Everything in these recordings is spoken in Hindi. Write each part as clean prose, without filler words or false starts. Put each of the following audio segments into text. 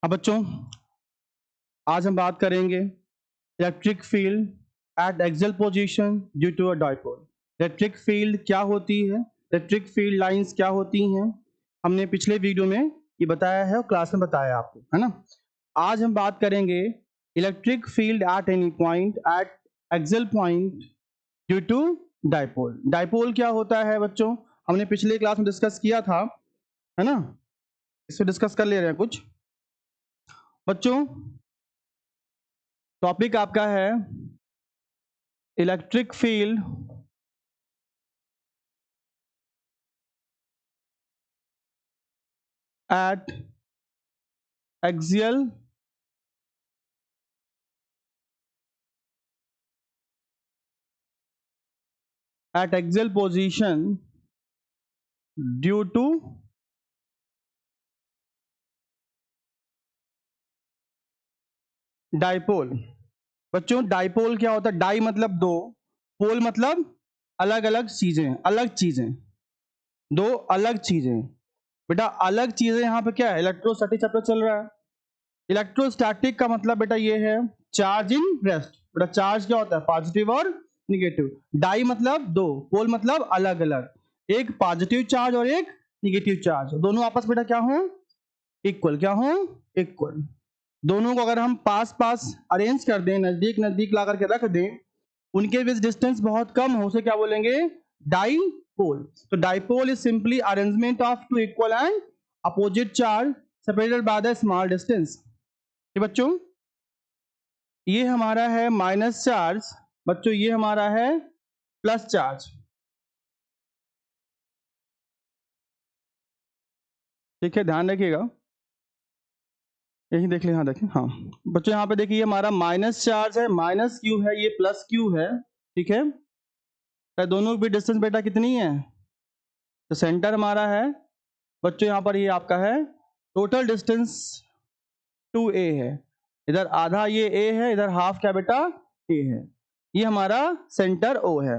अब बच्चों आज हम बात करेंगे electric field at axial position due to a dipole. Electric field क्या होती है, इलेक्ट्रिक फील्ड लाइंस क्या होती हैं, हमने पिछले वीडियो में ये बताया है और क्लास में बताया आपको, है ना। आज हम बात करेंगे electric field at any point at axial point due to dipole. Dipole क्या होता है बच्चों, हमने पिछले क्लास में डिस्कस किया था, है ना। इसको डिस्कस कर ले रहे हैं कुछ बच्चों। टॉपिक आपका है electric field at axial position due to dipole. बच्चों डाइपोल क्या होता है, डाई मतलब दो, पोल मतलब अलग अलग चीजें, अलग चीजें, दो अलग चीजें। बेटा अलग चीजें यहाँ पे क्या है, इलेक्ट्रोस्टैटिक चैप्टर चल रहा है। इलेक्ट्रोस्टैटिक का मतलब बेटा ये है चार्ज इन रेस्ट। बेटा चार्ज क्या होता है, पॉजिटिव और निगेटिव। डाई मतलब दो, पोल मतलब अलग अलग, एक पॉजिटिव चार्ज और एक निगेटिव चार्ज, दोनों आपस बेटा क्या हो, इक्वल। क्या हो, इक्वल। दोनों को अगर हम पास पास अरेंज कर दें, नजदीक नजदीक ला करके रख दें, उनके बीच डिस्टेंस बहुत कम हो, उसे क्या बोलेंगे, डाइपोल। तो dipole is simply arrangement of two equal and opposite charge separated by the small distance. बच्चों ये हमारा है माइनस चार्ज, बच्चों ये हमारा है प्लस चार्ज। ठीक है, ध्यान रखिएगा, यही देख ले, हाँ देखें, हाँ बच्चों यहाँ पे देखिए ये हमारा माइनस चार्ज है, माइनस क्यू है, ये प्लस क्यू है। ठीक है, तो दोनों की डिस्टेंस बेटा कितनी है, तो सेंटर हमारा है बच्चों यहाँ पर, ये आपका है टोटल डिस्टेंस 2a है। इधर आधा ये a है, इधर हाफ क्या बेटा a है। ये हमारा सेंटर O है।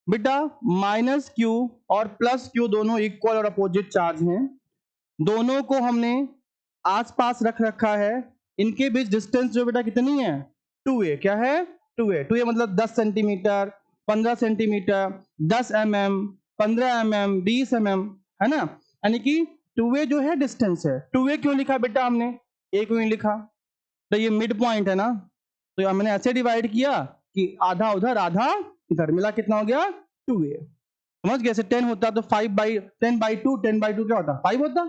बेटा माइनस क्यू और प्लस क्यू दोनों इक्वल और अपोजिट चार्ज हैं, दोनों को हमने आसपास रख रखा है। इनके बीच डिस्टेंस जो बेटा कितनी है, 2a। क्या है, 2a मतलब 10 centimetre, 15 centimetre, 10 mm, 15 mm, 20 mm, है ना। यानी कि 2a जो है डिस्टेंस है। 2a क्यों लिखा बेटा हमने, a क्यों नहीं लिखा, तो ये मिड पॉइंट है ना, तो हमने ऐसे डिवाइड किया कि आधा उधर आधा इधर, मिला कितना हो गया, 2a। समझ गए, 10 होता तो 5/10/2, 10/2 क्या होता, 5 होता,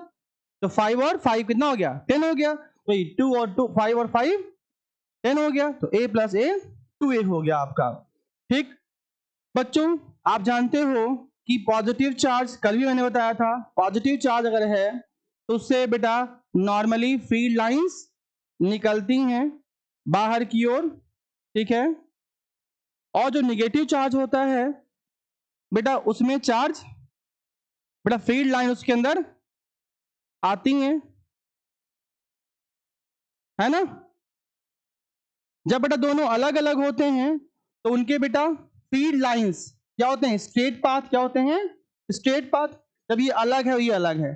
तो 5 और 5 कितना हो गया, 10 हो गया। तो 2 और 2, 5 और 5 10 हो गया, तो a प्लस a 2a हो गया आपका। ठीक बच्चों, आप जानते हो कि पॉजिटिव चार्ज, कल भी मैंने बताया था, पॉजिटिव चार्ज अगर है तो उससे बेटा नॉर्मली फील्ड लाइंस निकलती हैं बाहर की ओर। ठीक है, और जो निगेटिव चार्ज होता है बेटा उसमें चार्ज, बेटा फील्ड लाइन उसके अंदर आती हैं, है ना। जब बेटा दोनों अलग अलग होते हैं तो उनके बेटा फील्ड लाइंस क्या होते हैं, स्ट्रेट पाथ। क्या होते हैं, स्ट्रेट पाथ। जब ये अलग है, ये अलग है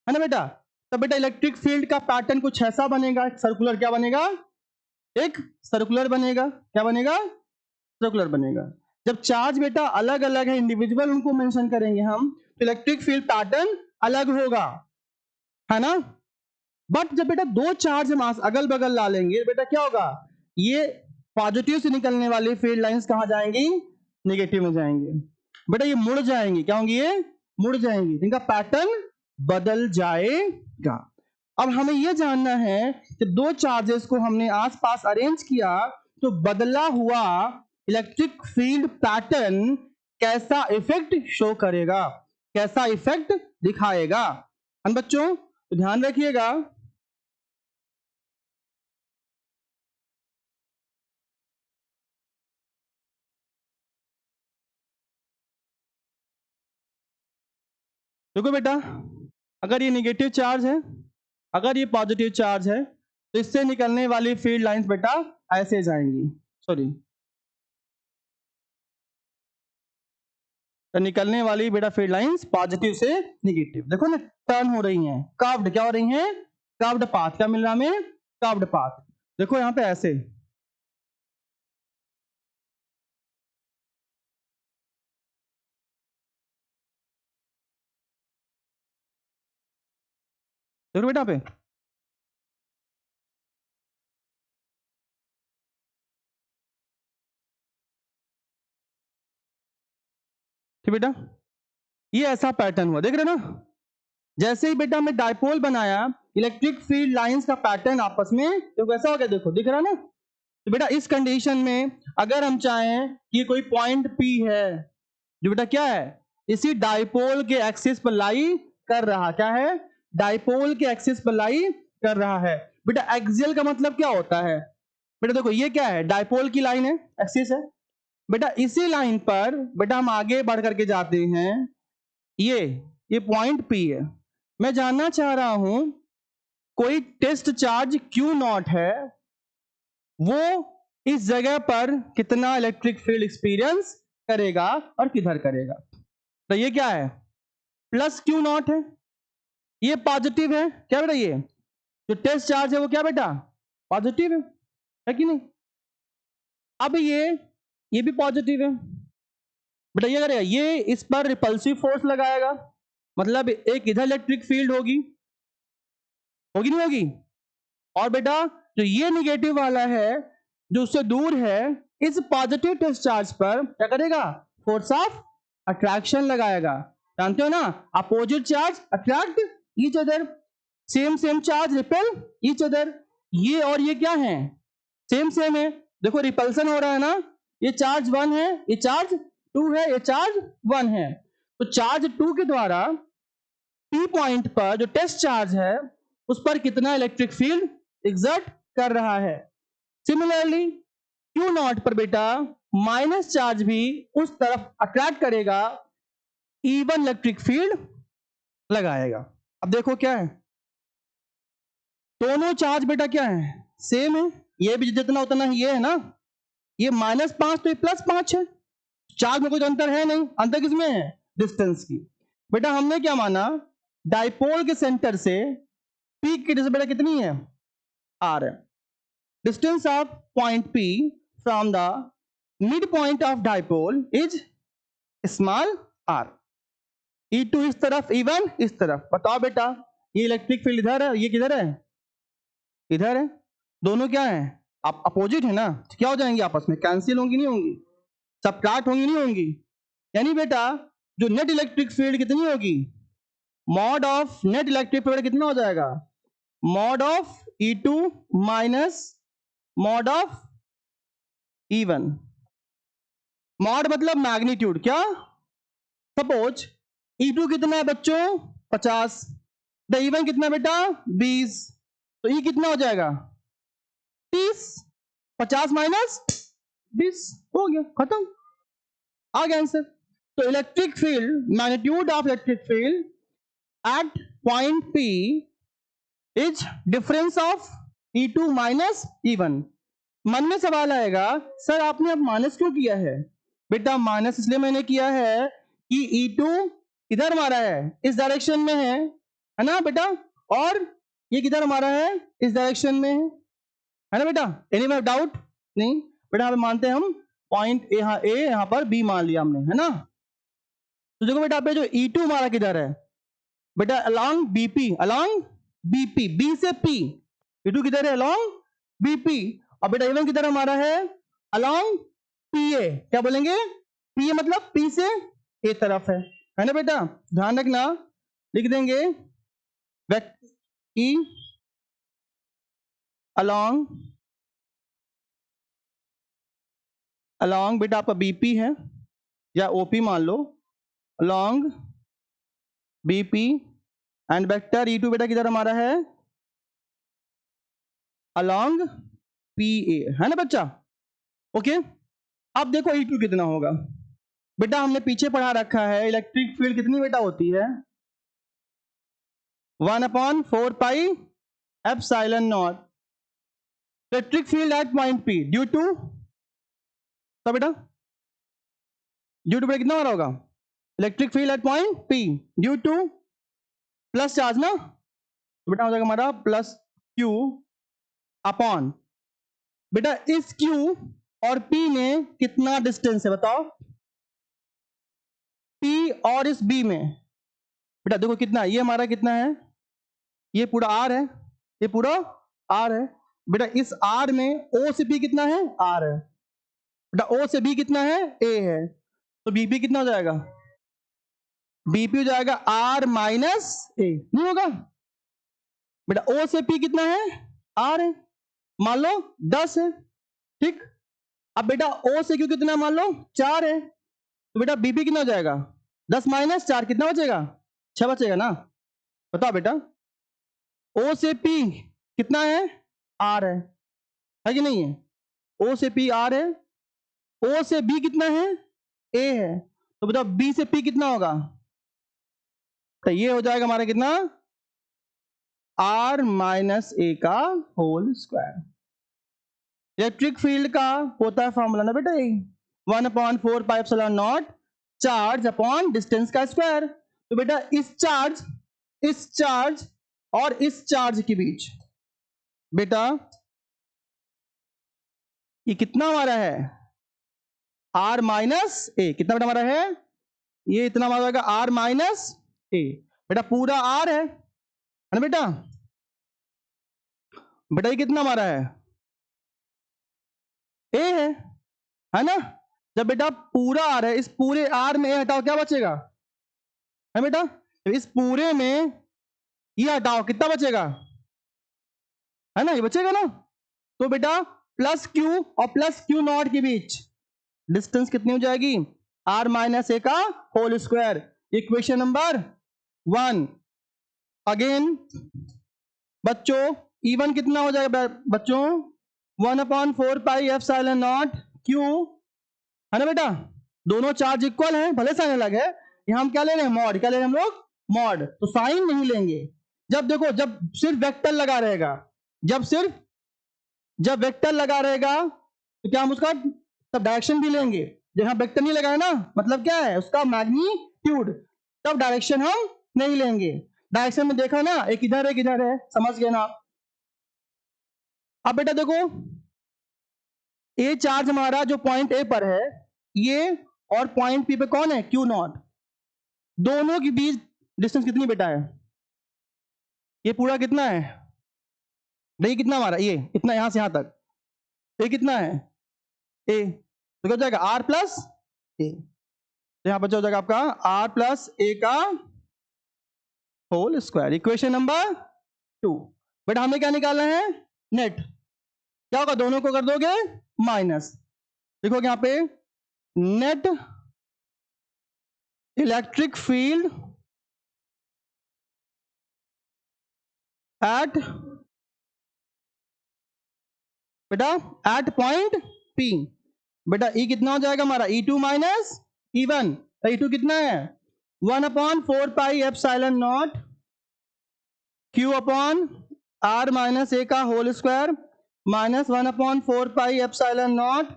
ना बेटा, तब बेटा इलेक्ट्रिक फील्ड का पैटर्न कुछ ऐसा बनेगा, एक सर्कुलर, क्या बनेगा, एक सर्कुलर बनेगा। क्या बनेगा, सर्कुलर बनेगा। जब चार्ज बेटा अलग अलग है, इंडिविजुअल उनको मेंशन करेंगे हम, तो इलेक्ट्रिक फील्ड पैटर्न अलग होगा, है ना। बट जब बेटा दो चार्ज हम अगल बगल ला लेंगे बेटा क्या होगा, ये पॉजिटिव से निकलने वाली फील्ड लाइंस कहां जाएंगी, नेगेटिव में जाएंगे। बेटा ये मुड़ जाएंगी, क्या होंगी, ये मुड़ जाएंगी, इनका पैटर्न बदल जाएगा। अब हमें यह जानना है कि दो चार्जेस को हमने आसपास अरेंज किया तो बदला हुआ इलेक्ट्रिक फील्ड पैटर्न कैसा इफेक्ट शो करेगा, कैसा इफेक्ट दिखाएगा। हम बच्चों तो ध्यान रखिएगा, देखो बेटा अगर ये नेगेटिव चार्ज है, अगर ये पॉजिटिव चार्ज है, तो इससे निकलने वाली फील्ड लाइंस बेटा ऐसे जाएंगी, सॉरी, तो निकलने वाली बेटा फील्ड लाइंस पॉजिटिव से नेगेटिव, देखो ना टर्न हो रही हैं, कर्व्ड क्या हो रही हैं, कर्व्ड पाथ। क्या मिल रहा हमें? Curved path. देखो यहां पे ऐसे, देखो बेटा पे, ठीक बेटा, ये ऐसा पैटर्न हुआ, देख रहे ना? जैसे ही बेटा हमने डायपोल बनाया, इलेक्ट्रिक फील्ड लाइंस का पैटर्न आपस में तो कैसा हो गया, देखो दिख रहा ना? तो बेटा इस कंडीशन में अगर हम चाहें कि कोई पॉइंट P है जो बेटा क्या है, इसी डायपोल के एक्सिस पर लाई कर रहा, क्या है? डायपोल के एक्सिस पर लाई कर रहा है। बेटा एक्सियल का मतलब क्या होता है? बेटा देखो ये क्या है, डायपोल की लाइन है, एक्सिस है। बेटा इसी लाइन पर बेटा हम आगे बढ़ करके जाते हैं, ये पॉइंट P है। मैं जानना चाह रहा हूं कोई टेस्ट चार्ज Q नॉट है, वो इस जगह पर कितना इलेक्ट्रिक फील्ड एक्सपीरियंस करेगा और किधर करेगा? तो ये क्या है, प्लस Q नॉट है, ये पॉजिटिव है। क्या बेटा ये जो टेस्ट चार्ज है वो क्या बेटा, पॉजिटिव है कि नहीं? अब ये भी पॉजिटिव है। बेटा ये करेगा, ये इस पर रिपल्सिव फोर्स लगाएगा, मतलब एक इधर इलेक्ट्रिक फील्ड होगी, होगी नहीं होगी? और बेटा जो ये निगेटिव वाला है जो उससे दूर है, इस पॉजिटिव टेस्ट चार्ज पर क्या करेगा, फोर्स ऑफ अट्रैक्शन लगाएगा। जानते हो ना, opposite charge attract each other, same charge repel each other. ये और ये क्या है, सेम है। देखो रिपल्सन हो रहा है ना, ये चार्ज 1 है, ये चार्ज 2 है, ये चार्ज 1 है। तो चार्ज 2 के द्वारा P पॉइंट पर जो टेस्ट चार्ज है उस पर कितना इलेक्ट्रिक फील्ड एग्जर्ट कर रहा है। सिमिलरली Q नॉट पर बेटा माइनस चार्ज भी उस तरफ अट्रैक्ट करेगा, इवन इलेक्ट्रिक फील्ड लगाएगा। अब देखो क्या है, दोनों चार्ज बेटा क्या है, सेम है। ये भी जितना उतना ही ये है ना, ये -5 तो ये +5 है। चार्ज में कोई अंतर है नहीं, अंतर किसमें है, डिस्टेंस की। बेटा हमने क्या माना, डायपोल के सेंटर से पीक की डिस्टेंस बेटा कितनी है, r है। Distance of point P from the mid point of dipole is small r। E2 इस तरफ, E1 इस तरफ। बताओ बेटा ये इलेक्ट्रिक फील्ड इधर है, ये किधर है, इधर है। दोनों क्या है, आप अपोजिट है ना, तो क्या हो जाएंगे आपस में, कैंसिल होंगी नहीं होंगी, सबट्रैक्ट होंगी नहीं होंगी। यानी बेटा जो नेट इलेक्ट्रिक फील्ड कितनी होगी, mod of net electric field कितना हो जाएगा, mod of E2 minus mod of E1। Mod मतलब मैग्नीट्यूड, क्या? सपोज E2 कितना है बच्चों, 50, द E1 कितना बेटा, 20, तो E कितना हो जाएगा, 30। 50 माइनस 20 हो गया, खत्म, आ गया आंसर। तो electric field, magnitude of electric field at point P is difference of E2 minus E1। मन में सवाल आएगा, सर आपने अब माइनस क्यों किया है? बेटा माइनस इसलिए मैंने किया है कि E2 इधर हमारा है, इस डायरेक्शन में है ना बेटा, और ये किधर हमारा है, इस डायरेक्शन में है ना बेटा? एनी डाउट नहीं बेटा, हम मानते हैं हम पॉइंट यहाँ ए, यहाँ पर बी मान लिया हमने, है ना? तो देखो बेटा पे जो E2 हमारा किधर है बेटा, along BP, along BP, B से P। E2 किधर है, अलोंग BP। और बेटा E1 किधर हमारा है, अलोंग PA। क्या बोलेंगे, PA मतलब P से A तरफ है ना बेटा? ध्यान रखना, लिख देंगे E अलोंग, अलोंग बेटा आपका BP है या OP मान लो, along BP and vector E2 बेटा किधर हमारा है, अलोंग PA, है ना बच्चा? ओके। अब देखो E2 कितना होगा बेटा, हमने पीछे पढ़ा रखा है इलेक्ट्रिक फील्ड कितनी बेटा होती है, 1/4 pi epsilon naught. Electric field at point P due to, तो बेटा ड्यू टू बेटा कितना हो रहा होगा, electric field at point P due to plus charge ना, तो बेटा हो जाएगा हमारा प्लस क्यू अपॉन, बेटा इस क्यू और पी में कितना डिस्टेंस है बताओ, पी और इस बी में बेटा देखो कितना, ये हमारा कितना है, ये पूरा आर है, ये पूरा आर है बेटा, इस आर में ओ से पी कितना है, आर है बेटा, ओ से बी कितना है, ए है, तो बीपी कितना हो जाएगा, बीपी हो जाएगा आर माइनस ए, नहीं होगा बेटा, ओ से पी कितना है, आर है, मान लो 10 है, ठीक। अब बेटा ओ से क्यू कितना मान लो 4 है, तो बेटा बीपी कितना हो जाएगा, 10 माइनस 4 कितना बचेगा, 6 बचेगा ना। बताओ बेटा ओ से पी कितना है, आर है कि नहीं है, ओ से पी आर है, ओ से बी कितना है, ए है, तो बताओ बी से पी कितना होगा, तो ये हो जाएगा हमारा कितना, आर माइनस ए का होल स्क्वायर। इलेक्ट्रिक फील्ड का होता है फॉर्मूला ना बेटा, 1/4 पाई चार्ज अपॉन डिस्टेंस का स्क्वायर। तो बेटा इस चार्ज और इस चार्ज के बीच बेटा ये कितना हमारा है, आर माइनस ए, कितना बेटा हमारा है, ये इतना हमारा होगा आर माइनस ए, बेटा पूरा आर है ना बेटा, बेटा ये कितना हमारा है, ए है ना। जब बेटा पूरा आर है, इस पूरे आर में ए हटाओ क्या बचेगा, है बेटा, तो इस पूरे में ये हटाओ कितना बचेगा, है ना, ये बचेगा ना। तो बेटा प्लस क्यू और प्लस क्यू नॉट के बीच डिस्टेंस कितनी हो जाएगी, आर माइनस ए का whole square, equation number 1। Again बच्चों इवन कितना हो जाएगा बच्चों, 1/4 पाई एप्सिलॉन नॉट क्यू, है ना बेटा, दोनों चार्ज इक्वल हैं, भले साइन अलग है, यहां हम क्या ले रहे हैं, मॉड, क्या ले रहे हैं हम लोग, मॉड, तो साइन नहीं लेंगे। जब देखो जब सिर्फ वेक्टर लगा रहेगा, जब वेक्टर लगा रहेगा तो क्या हम उसका तब डायरेक्शन भी लेंगे, जहां वेक्टर नहीं लगा है ना, मतलब क्या है उसका मैग्नीट्यूड, तब डायरेक्शन हम नहीं लेंगे। डायरेक्शन में देखा ना, एक इधर है, समझ गए ना। अब बेटा देखो ए चार्ज हमारा जो पॉइंट ए पर है, ये और पॉइंट पी पे कौन है, क्यू नॉट, दोनों के बीच डिस्टेंस कितनी बेटा है, ये पूरा कितना है, नहीं कितना हमारा, ये इतना यहां से यहां तक, ये कितना है, ए, तो क्या हो जाएगा आर प्लस ए, तो यहां पर हो जाएगा आपका आर प्लस ए का होल स्क्वायर, इक्वेशन नंबर 2। बेटा हमें क्या निकालना है, नेट, क्या होगा, दोनों को कर दोगे माइनस, देखोगे यहां पे नेट इलेक्ट्रिक फील्ड एट, बेटा एट पॉइंट पी, बेटा ई कितना हो जाएगा हमारा, E2 माइनस E1, E2 कितना है 1/4 pi epsilon naught Q upon R minus ए का whole square minus 1/4 pi epsilon naught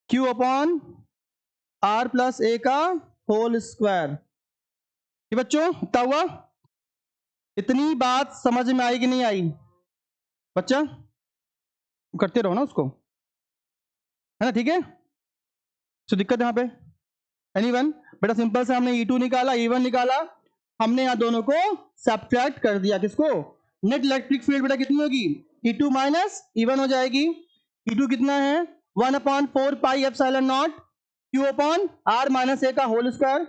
Q upon R plus A का होल स्क्वायर। ये बच्चों क्या हुआ, इतनी बात समझ में आई कि नहीं आई, बच्चा करते रहो ना उसको, है ना, ठीक है, तो दिक्कत यहाँ पे एनीवन, बेटा सिंपल से हमने E2 निकाला, E1 निकाला, हमने यहाँ दोनों को सब्ट्रैक्ट कर दिया, किसको, नेट इलेक्ट्रिक फील्ड बेटा कितनी होगी, E2 माइनस E1 हो जाएगी, E2 कितना है 1/4 pi epsilon naught Q upon R minus ए का होल स्क्वायर,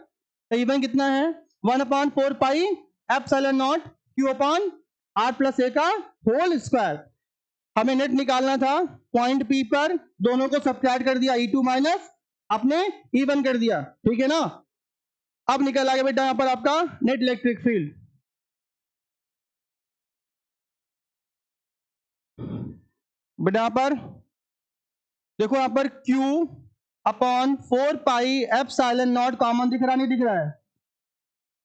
E1 कितना है 1/4 pi epsilon naught Q upon R plus A का होल स्क्वायर। हमें नेट निकालना था पॉइंट पी पर, दोनों को सब्ट्रैक्ट कर दिया, E2 माइनस आपने E1 कर दिया, ठीक है ना। अब निकल आ गया बेटा यहां पर आपका नेट इलेक्ट्रिक फील्ड, बेटा यहां पर देखो, यहां पर Q/4 pi epsilon not common दिख रहा, नहीं दिख रहा है,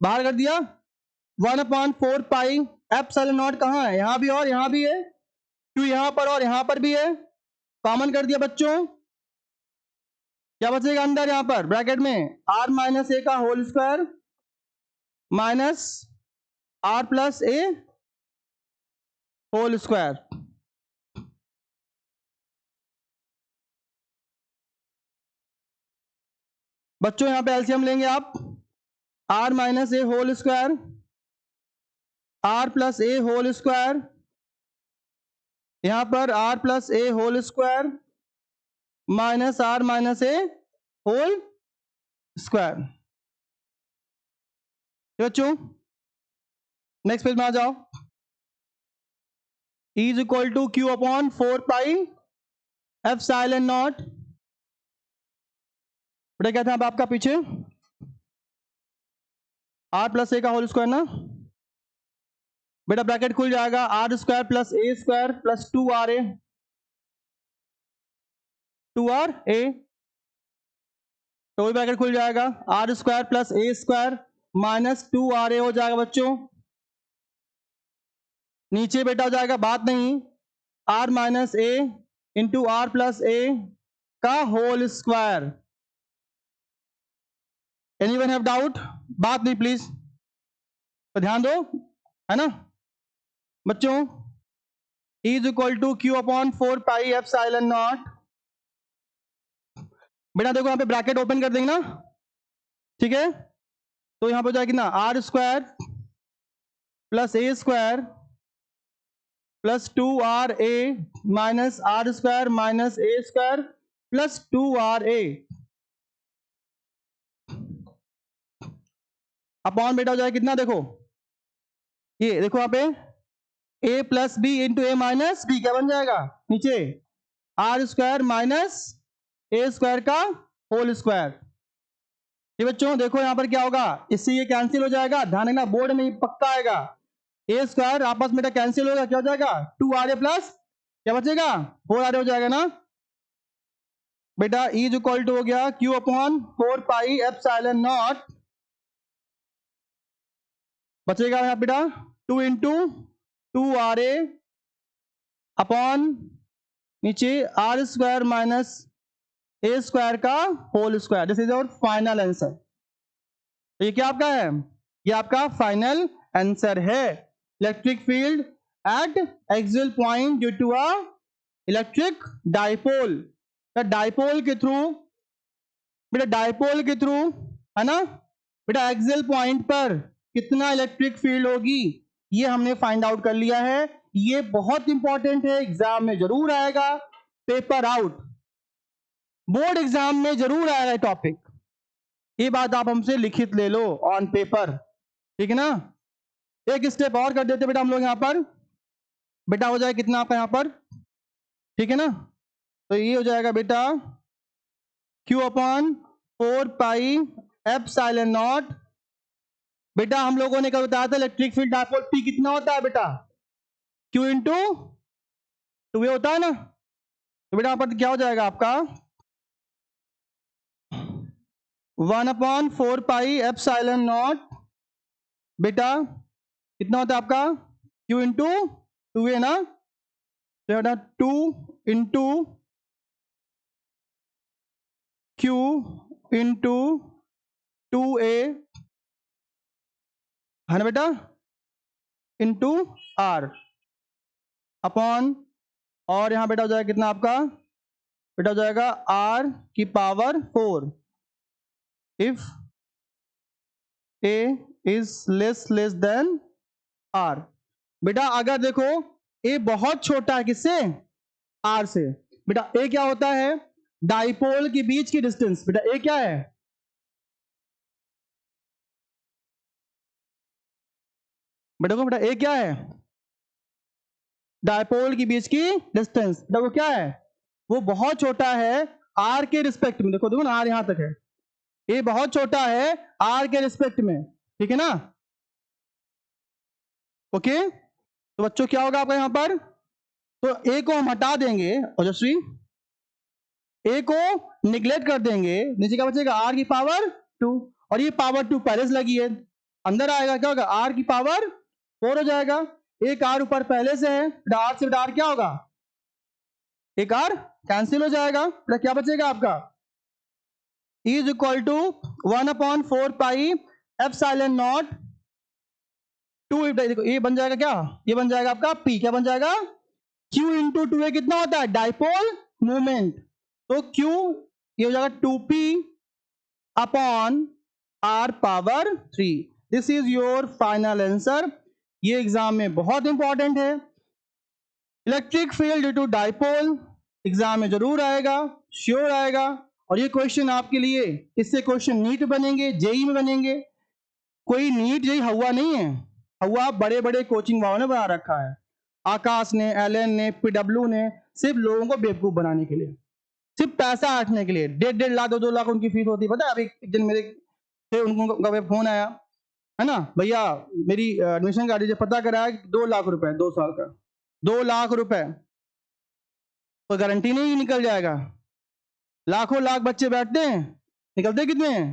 बाहर कर दिया, 1/4 पाई एप्सिलॉन नॉट कहां है, यहां भी और यहां भी है, Q यहां पर और यहां पर भी है, कॉमन कर दिया बच्चों, क्या बचेगा अंदर यहां पर ब्रैकेट में, आर माइनस ए का whole square minus r plus a whole square. बच्चों यहां पे एलसीएम लेंगे आप, r minus a whole square, r plus a whole square, यहां पर r plus a whole square minus r minus a whole square. बच्चों नेक्स्ट पेज में आ जाओ। Is equal to Q upon 4 pi epsilon naught. बेटा क्या था अब आपका पीछे, आर प्लस ए का होल स्क्वायर ना। बेटा ब्रैकेट खुल जाएगा, R square plus A square plus 2 are A, 2 are A, तो वही ब्रैकेट खुल जाएगा, R square plus A square minus 2 are A हो जाएगा बच्चों। नीचे बेटा हो जाएगा बात नहीं, R minus A into R plus A का whole square. Anyone have doubt? बात नहीं प्लीज, तो ध्यान दो, है ना बच्चों। Is equal to Q upon 4 pi epsilon naught. बेटा देखो यहां पे ब्रैकेट ओपन कर देंगे ना, ठीक है, तो यहां पर हो जाएगी ना r square plus A square plus 2 are a minus r square minus A square plus 2 R A upon बेटा हो जाएगा कितना, देखो ये देखो यहाँ पे a plus b into a minus b, क्या बन जाएगा नीचे are square minus A square का होल स्क्वायर। ये बच्चों देखो यहाँ पर क्या होगा, इससे ये कैंसिल हो जाएगा, ध्यान रखना बोर्ड में पक्का आएगा, ए स्क्वायर आपस में कैंसिल होगा, क्या हो जाएगा 2 आर ए प्लस क्या बचेगा 4 आर ए हो जाएगा ना बेटा। इज इक्वल टू हो गया Q upon 4 pi epsilon naught, बचेगा यहाँ बेटा 2 इंटू 2 आर ए अपॉन नीचे are square minus A square का whole square. This is our final answer. तो ये क्या आपका है, ये आपका फाइनल आंसर है। Electric field at axial point due to a electric dipole. Dipole के थ्रू बेटा, डाइपोल के थ्रू है ना बेटा, एक्सियल पॉइंट पर कितना इलेक्ट्रिक फील्ड होगी ये हमने फाइंड आउट कर लिया है। ये बहुत इंपॉर्टेंट है, एग्जाम में जरूर आएगा, पेपर आउट बोर्ड एग्जाम में जरूर आएगा टॉपिक, ये बात आप हमसे लिखित ले लो ऑन पेपर, ठीक है ना। एक स्टेप और कर देते बेटा हम लोग, यहां पर बेटा हो जाए कितना आपका यहां पर, ठीक है ना। तो ये हो जाएगा बेटा Q upon 4 pi epsilon naught. बेटा हम लोगों ने कब बताया था इलेक्ट्रिक फील्ड डाइपोल P कितना होता है बेटा, Q इंटू 2A होता है ना। तो बेटा यहां पर क्या हो जाएगा आपका 1/4 पाई एफ साइलेंट नॉट, बेटा कितना होता है आपका Q इंटू 2A ना, तो बेटा 2 इंटू Q इंटू 2A है ना बेटा इंटू R अपॉन, और यहां बेटा हो जाएगा कितना आपका बेटा हो जाएगा R की power 4 if A is less than R। बेटा अगर देखो A बहुत छोटा है किससे, R से, बेटा A क्या होता है डाइपोल के बीच की डिस्टेंस, बेटा A क्या है बेटा को, बेटा A क्या है डाइपोल के बीच की डिस्टेंस, बेटा वो क्या है वो बहुत छोटा है R के रिस्पेक्ट में। देखो देखो ना R यहां तक है, A बहुत छोटा है R के रिस्पेक्ट में, ठीक है ना। ओके तो बच्चों क्या होगा आपका यहां पर, तो A को हम हटा देंगे ओजस्वी, A को निगलेक्ट कर देंगे, नीचे क्या बचेगा R की पावर 2, और ये पावर 2 पहले से लगी है, अंदर आएगा क्या होगा R की पावर 4 हो जाएगा। एक R ऊपर पहले से है, R से R क्या होगा एक R कैंसिल हो जाएगा, क्या बचेगा आपका is equal to 1/4 pi epsilon naught Q देखो ये बन जाएगा क्या, ये बन जाएगा आपका P, क्या बन जाएगा Q इंटू 2A कितना होता है डाइपोल मोमेंट, तो Q ये हो जाएगा 2P upon R power 3। This is your final answer. ये एग्जाम में बहुत इंपॉर्टेंट है। Electric field due to dipole exam में जरूर आएगा, श्योर आएगा। और ये क्वेश्चन आपके लिए, इससे क्वेश्चन नीट बनेंगे, जेई में बनेंगे। कोई नीट जेई हवा नहीं है, हवा बड़े बड़े कोचिंग वालों ने बना रखा है, आकाश ने, एलएन ने, पीडब्ल्यू ने, सिर्फ लोगों को बेवकूफ बनाने के लिए, सिर्फ पैसा आटने के लिए। 1.5 लाख 2 लाख उनकी फीस होती है। पता है अभी एक दिन मेरे से उनको फोन आया है ना, भैया मेरी एडमिशन का जो पता कराया 2 लाख रुपए 2 साल का, 2 लाख रुपए, कोई गारंटी नहीं निकल जाएगा। लाखों लाख बच्चे बैठते हैं, निकलते कितने हैं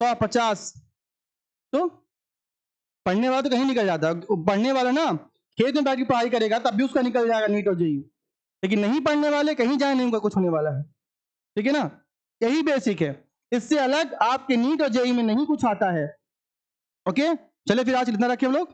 150। तो पढ़ने वाला तो कहीं निकल जाता है, पढ़ने वाला ना खेत में बैठ के पढ़ाई करेगा तब भी उसका निकल जाएगा नीट और जेईई, लेकिन नहीं पढ़ने वाले कहीं जाए नहीं, उनका कुछ होने वाला है। ठीक है ना, यही बेसिक है। इससे अलग आपके नीट और जेईई में नहीं कुछ आता है। ओके, चले फिर आज इतना रखें हम लोग।